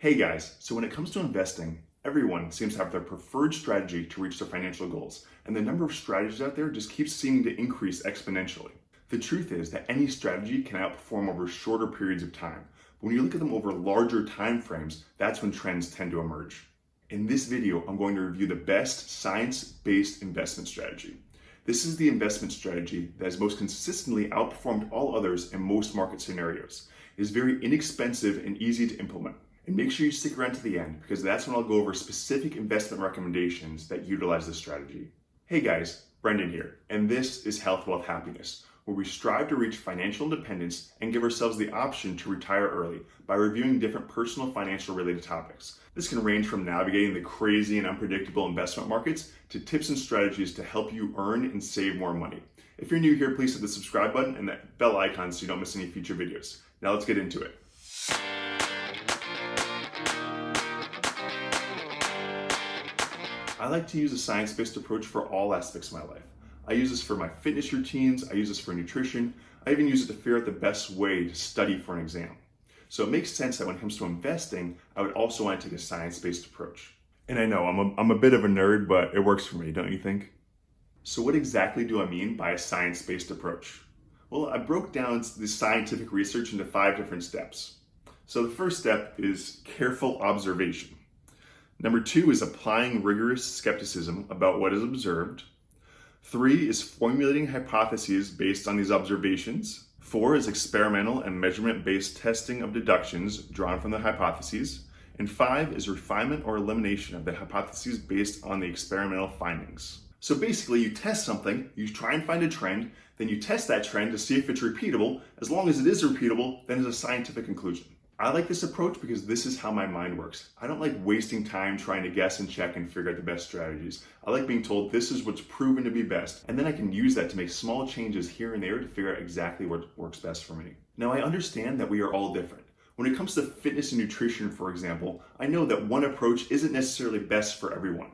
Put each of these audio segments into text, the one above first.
Hey guys, so when it comes to investing, everyone seems to have their preferred strategy to reach their financial goals, and the number of strategies out there just keeps seeming to increase exponentially. The truth is that any strategy can outperform over shorter periods of time, but when you look at them over larger time frames, that's when trends tend to emerge. In this video, I'm going to review the best science-based investment strategy. This is the investment strategy that has most consistently outperformed all others in most market scenarios. It is very inexpensive and easy to implement. And make sure you stick around to the end because that's when I'll go over specific investment recommendations that utilize this strategy. Hey guys, Brendan here, and this is Health, Wealth, Happiness, where we strive to reach financial independence and give ourselves the option to retire early by reviewing different personal financial related topics. This can range from navigating the crazy and unpredictable investment markets to tips and strategies to help you earn and save more money. If you're new here, please hit the subscribe button and that bell icon so you don't miss any future videos. Now let's get into it. I like to use a science-based approach for all aspects of my life. I use this for my fitness routines, I use this for nutrition, I even use it to figure out the best way to study for an exam. So it makes sense that when it comes to investing, I would also want to take a science-based approach. And I know I'm a bit of a nerd, but it works for me, don't you think? So what exactly do I mean by a science-based approach? Well, I broke down the scientific research into 5 different steps. So the first step is careful observation. Number 2 is applying rigorous skepticism about what is observed. 3 is formulating hypotheses based on these observations. 4 is experimental and measurement-based testing of deductions drawn from the hypotheses. And 5 is refinement or elimination of the hypotheses based on the experimental findings. So basically, you test something, you try and find a trend, then you test that trend to see if it's repeatable. As long as it is repeatable, then it's a scientific conclusion. I like this approach because this is how my mind works. I don't like wasting time trying to guess and check and figure out the best strategies. I like being told this is what's proven to be best, and then I can use that to make small changes here and there to figure out exactly what works best for me. Now, I understand that we are all different. When it comes to fitness and nutrition, for example, I know that one approach isn't necessarily best for everyone.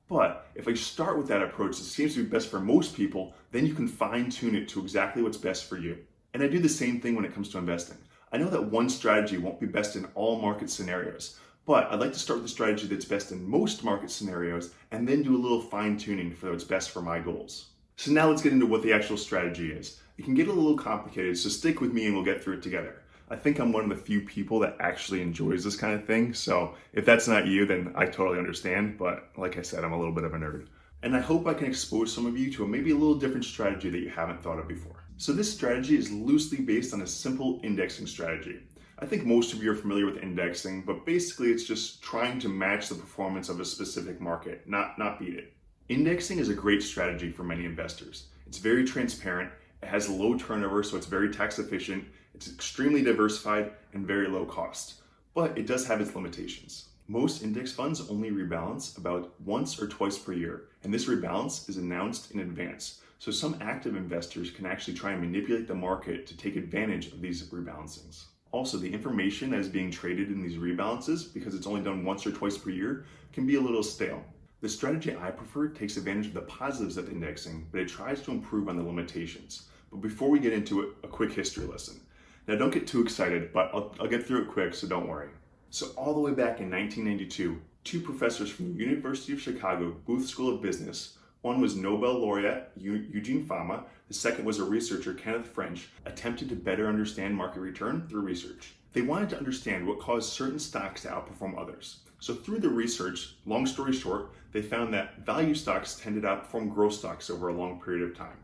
But if I start with that approach that seems to be best for most people, then you can fine-tune it to exactly what's best for you. And I do the same thing when it comes to investing. I know that one strategy won't be best in all market scenarios, but I'd like to start with the strategy that's best in most market scenarios and then do a little fine-tuning for what's best for my goals. So now let's get into what the actual strategy is. It can get a little complicated, so stick with me and we'll get through it together. I think I'm one of the few people that actually enjoys this kind of thing, so if that's not you, then I totally understand, but like I said, I'm a little bit of a nerd. And I hope I can expose some of you to maybe a little different strategy that you haven't thought of before. So this strategy is loosely based on a simple indexing strategy. I think most of you are familiar with indexing, but basically it's just trying to match the performance of a specific market, not beat it. Indexing is a great strategy for many investors. It's very transparent, it has low turnover, so it's very tax efficient, it's extremely diversified, and very low cost. But it does have its limitations. Most index funds only rebalance about once or twice per year, and this rebalance is announced in advance. So some active investors can actually try and manipulate the market to take advantage of these rebalancings. Also, the information that is being traded in these rebalances, because it's only done once or twice per year, can be a little stale. The strategy I prefer takes advantage of the positives of indexing, but it tries to improve on the limitations. But before we get into it, a quick history lesson. Now don't get too excited, but I'll get through it quick, so don't worry. So all the way back in 1992, 2 professors from the University of Chicago Booth School of Business, one was Nobel laureate Eugene Fama, the second was a researcher, Kenneth French, attempted to better understand market return through research. They wanted to understand what caused certain stocks to outperform others. So through the research, long story short, they found that value stocks tended to outperform growth stocks over a long period of time.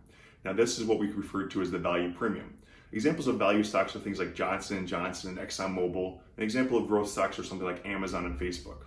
Now this is what we refer to as the value premium. Examples of value stocks are things like Johnson & Johnson, ExxonMobil. An example of growth stocks are something like Amazon and Facebook.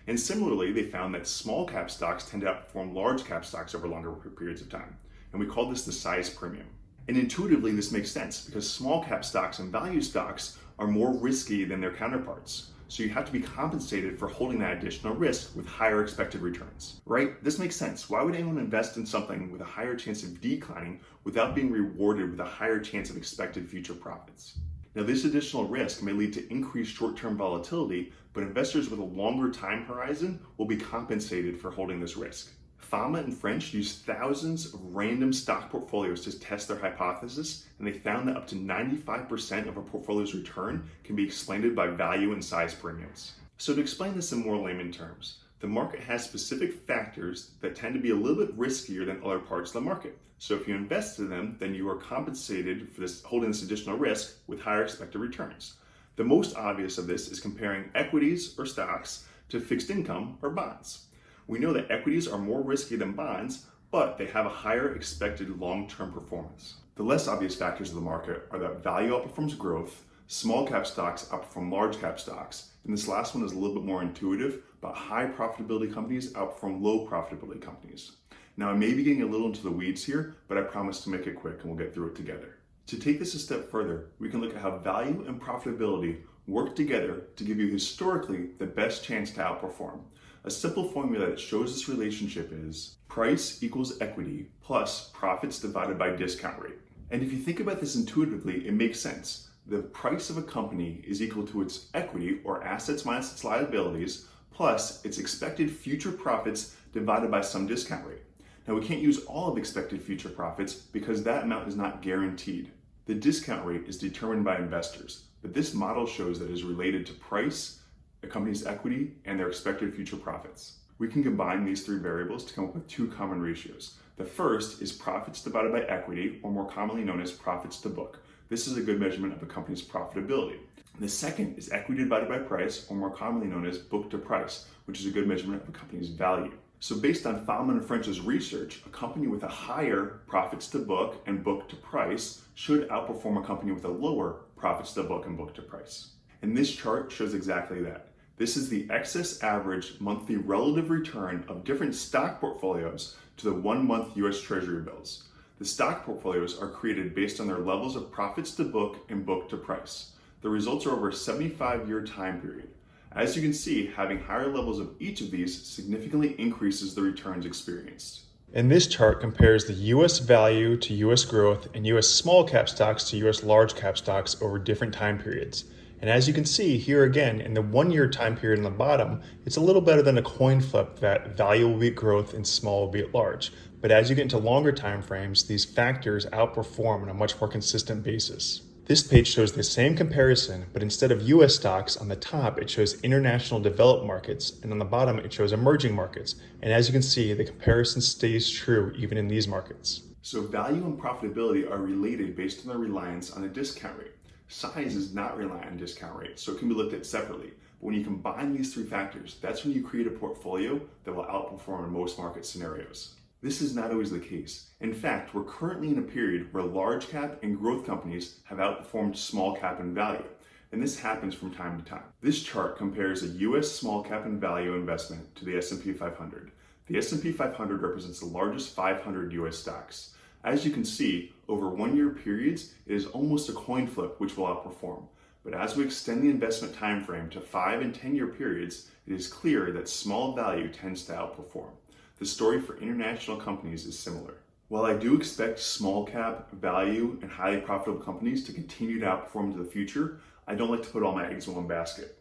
And similarly, they found that small cap stocks tend to outperform large cap stocks over longer periods of time. And we call this the size premium. And intuitively, this makes sense because small cap stocks and value stocks are more risky than their counterparts. So you have to be compensated for holding that additional risk with higher expected returns, right? This makes sense. Why would anyone invest in something with a higher chance of declining without being rewarded with a higher chance of expected future profits? Now, this additional risk may lead to increased short-term volatility, but investors with a longer time horizon will be compensated for holding this risk. Fama and French used thousands of random stock portfolios to test their hypothesis, and they found that up to 95% of a portfolio's return can be explained by value and size premiums. So to explain this in more layman terms, the market has specific factors that tend to be a little bit riskier than other parts of the market. So if you invest in them, then you are compensated for holding this additional risk with higher expected returns. The most obvious of this is comparing equities or stocks to fixed income or bonds. We know that equities are more risky than bonds, but they have a higher expected long-term performance. The less obvious factors of the market are that value outperforms growth, small cap stocks outperform large cap stocks, and this last one is a little bit more intuitive, but high profitability companies outperform low profitability companies. Now I may be getting a little into the weeds here, but I promise to make it quick and we'll get through it together. To take this a step further, we can look at how value and profitability work together to give you historically the best chance to outperform. A simple formula that shows this relationship is price equals equity plus profits divided by discount rate. And if you think about this intuitively, it makes sense. The price of a company is equal to its equity, or assets minus its liabilities, plus its expected future profits divided by some discount rate. Now we can't use all of expected future profits because that amount is not guaranteed. The discount rate is determined by investors, but this model shows that it is related to price, a company's equity, and their expected future profits. We can combine these three variables to come up with two common ratios. The first is profits divided by equity, or more commonly known as profits to book. This is a good measurement of a company's profitability. The second is equity divided by price, or more commonly known as book to price, which is a good measurement of a company's value. So based on Fallman and French's research, a company with a higher profits to book and book to price should outperform a company with a lower profits to book and book to price. And this chart shows exactly that. This is the excess average monthly relative return of different stock portfolios to the 1 month US Treasury bills. The stock portfolios are created based on their levels of profits to book and book to price. The results are over a 75-year time period. As you can see, having higher levels of each of these significantly increases the returns experienced. And this chart compares the US value to US growth and US small cap stocks to US large cap stocks over different time periods. And as you can see here again, in the 1 year time period on the bottom, it's a little better than a coin flip that value will beat growth and small will beat large. But as you get into longer time frames, these factors outperform on a much more consistent basis. This page shows the same comparison, but instead of US stocks on the top, it shows international developed markets, and on the bottom, it shows emerging markets. And as you can see, the comparison stays true even in these markets. So value and profitability are related based on their reliance on a discount rate. Size is not reliant on discount rate, so it can be looked at separately. But when you combine these three factors, that's when you create a portfolio that will outperform in most market scenarios. This is not always the case. In fact, we're currently in a period where large cap and growth companies have outperformed small cap and value, and this happens from time to time. This chart compares a US small cap and value investment to the S&P 500. The S&P 500 represents the largest 500 US stocks. As you can see, over 1 year periods, it is almost a coin flip which will outperform. But as we extend the investment time frame to 5 and 10 year periods, it is clear that small value tends to outperform. The story for international companies is similar. While I do expect small cap, value, and highly profitable companies to continue to outperform into the future, I don't like to put all my eggs in one basket.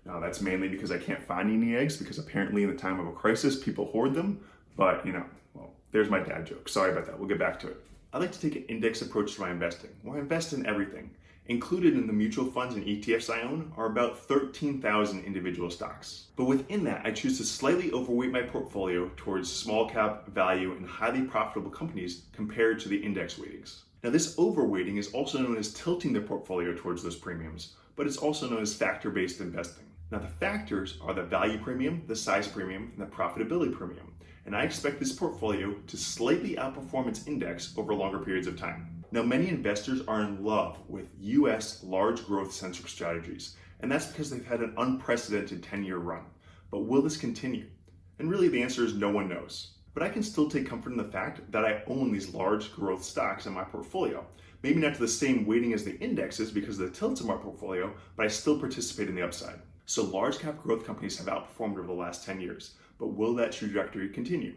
Now that's mainly because I can't find any eggs, because apparently in the time of a crisis, people hoard them, but there's my dad joke. Sorry about that, we'll get back to it. I like to take an index approach to my investing, where I invest in everything. Included in the mutual funds and ETFs I own are about 13,000 individual stocks. But within that, I choose to slightly overweight my portfolio towards small cap, value, and highly profitable companies compared to the index weightings. Now this overweighting is also known as tilting the portfolio towards those premiums, but it's also known as factor-based investing. Now the factors are the value premium, the size premium, and the profitability premium. And I expect this portfolio to slightly outperform its index over longer periods of time. Now, many investors are in love with US large growth centric strategies, and that's because they've had an unprecedented 10-year run. But will this continue? And really the answer is no one knows. But I can still take comfort in the fact that I own these large growth stocks in my portfolio. Maybe not to the same weighting as the indexes because of the tilts in my portfolio, but I still participate in the upside. So large cap growth companies have outperformed over the last 10 years, but will that trajectory continue?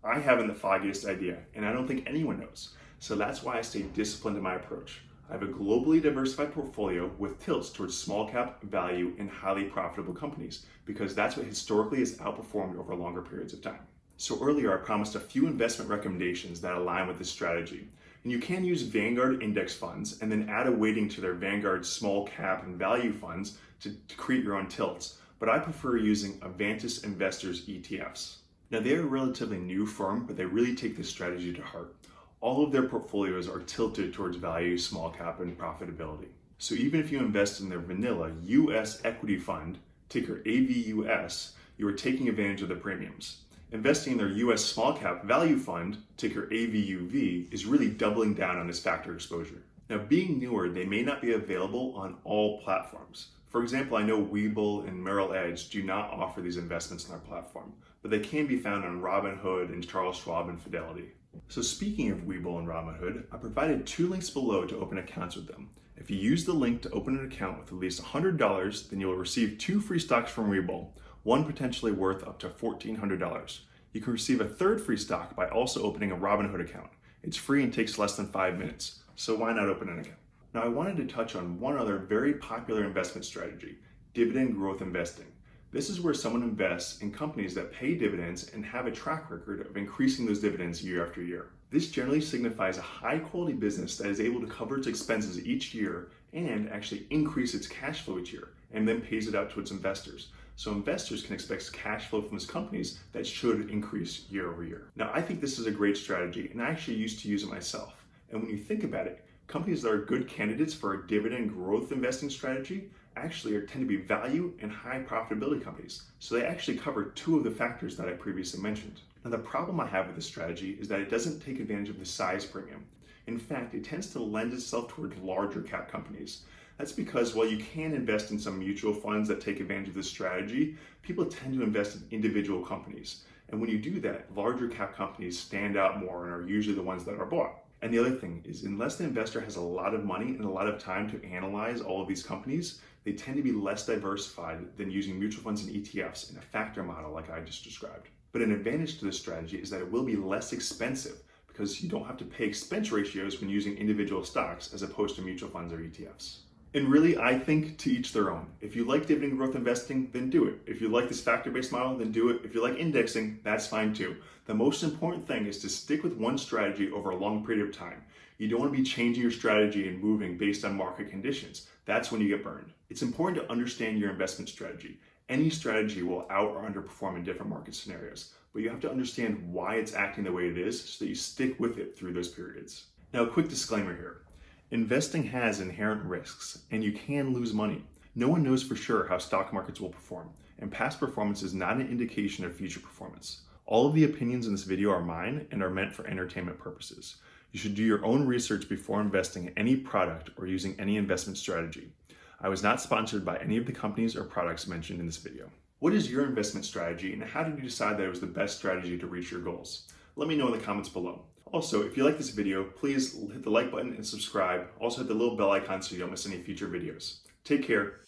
I haven't the foggiest idea, and I don't think anyone knows. So that's why I stay disciplined in my approach. I have a globally diversified portfolio with tilts towards small cap, value, and highly profitable companies, because that's what historically has outperformed over longer periods of time. So earlier I promised a few investment recommendations that align with this strategy. And you can use Vanguard index funds and then add a weighting to their Vanguard small cap and value funds to create your own tilts. but I prefer using Avantis Investors ETFs. Now they are a relatively new firm, but they really take this strategy to heart. All of their portfolios are tilted towards value, small cap, and profitability. So even if you invest in their vanilla US equity fund, ticker AVUS, you are taking advantage of the premiums. Investing in their US small cap value fund, ticker AVUV, is really doubling down on this factor exposure. Now, being newer, they may not be available on all platforms. For example, I know Webull and Merrill Edge do not offer these investments on their platform, but they can be found on Robinhood and Charles Schwab and Fidelity. So speaking of Webull and Robinhood, I provided 2 links below to open accounts with them. If you use the link to open an account with at least $100, then you will receive 2 free stocks from Webull, one potentially worth up to $1,400. You can receive a 3rd free stock by also opening a Robinhood account. It's free and takes less than 5 minutes, so why not open an account? Now I wanted to touch on one other very popular investment strategy, dividend growth investing. This is where someone invests in companies that pay dividends and have a track record of increasing those dividends year after year. This generally signifies a high quality business that is able to cover its expenses each year and actually increase its cash flow each year, and then pays it out to its investors. So investors can expect cash flow from these companies that should increase year over year. Now I think this is a great strategy, and I actually used to use it myself. And when you think about it, companies that are good candidates for a dividend growth investing strategy actually tend to be value and high profitability companies. So they actually cover 2 of the factors that I previously mentioned. Now the problem I have with this strategy is that it doesn't take advantage of the size premium. In fact, it tends to lend itself towards larger cap companies. That's because while you can invest in some mutual funds that take advantage of this strategy, people tend to invest in individual companies. And when you do that, larger cap companies stand out more and are usually the ones that are bought. And the other thing is, unless the investor has a lot of money and a lot of time to analyze all of these companies, they tend to be less diversified than using mutual funds and ETFs in a factor model like I just described. But an advantage to this strategy is that it will be less expensive because you don't have to pay expense ratios when using individual stocks as opposed to mutual funds or ETFs. And really, I think to each their own. If you like dividend growth investing, then do it. If you like this factor-based model, then do it. If you like indexing, that's fine too. The most important thing is to stick with one strategy over a long period of time. You don't want to be changing your strategy and moving based on market conditions. That's when you get burned. It's important to understand your investment strategy. Any strategy will out or underperform in different market scenarios, but you have to understand why it's acting the way it is so that you stick with it through those periods. Now, a quick disclaimer here. Investing has inherent risks, and you can lose money. No one knows for sure how stock markets will perform, and past performance is not an indication of future performance. All of the opinions in this video are mine and are meant for entertainment purposes. You should do your own research before investing in any product or using any investment strategy. I was not sponsored by any of the companies or products mentioned in this video. What is your investment strategy, and how did you decide that it was the best strategy to reach your goals? Let me know in the comments below. Also, if you like this video, please hit the like button and subscribe. Also hit the little bell icon so you don't miss any future videos. Take care.